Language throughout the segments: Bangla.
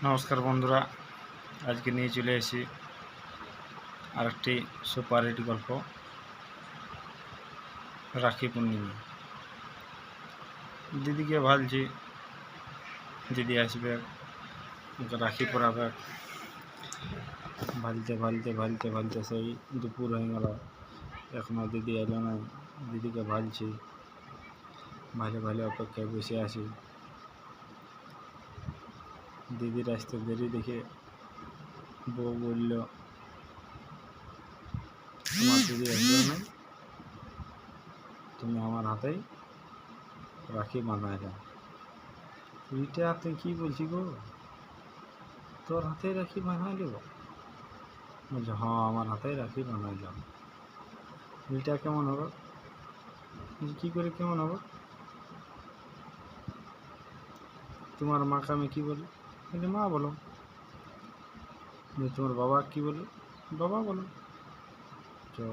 নমস্কার বন্ধুরা, আজকে নিয়ে চলে এসেছি আরেকটি সুপার হিট গল্প, রাখি পূর্ণিমা। দিদিকে ভালছি, দিদি আসবে, ওকে রাখি পরাবে। ভালতে ভালতে ভালতে ভালতে সেই দুপুর হয়ে গেল, এখনও দিদি এলো না। দিদিকে ভালছি, ভালো ভালো অপেক্ষায় বসে আছি। দিদির আসতে দেরি দেখে বউ বলল, তোমার দিদি আসবে না, তুমি আমার হাতেই রাখি বাঁধাই দাও। এইটা তুই কী বলছি গো, তোর হাতেই রাখি বাঁধাই দেবো? বলছে হ্যাঁ, আমার হাতেই রাখি বাঁধাই দাও। এইটা কেমন হবে? কী করে কেমন হবে? তোমার মাকে আমি কী বলি? বলছে মা বলো। তোমার বাবা কী বলি? বাবা বলো। তো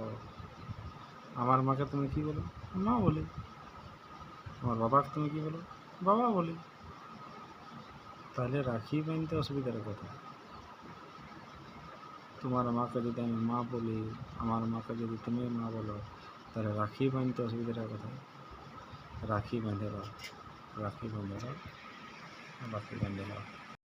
আমার মাকে তুমি কী বলো? মা বলি। আমার বাবাকে তুমি কী বলো? বাবা বলি। তাহলে রাখি বাঁধতে অসুবিধার কথা। তোমার মাকে যদি আমি মা বলি, আমার মাকে যদি তুমি মা বলো, তাহলে রাখি বাঁধতে অসুবিধার কথা। রাখি বেঁধে দাও, রাখি বেঁধে দাও, রাখি বেঁধে দাও।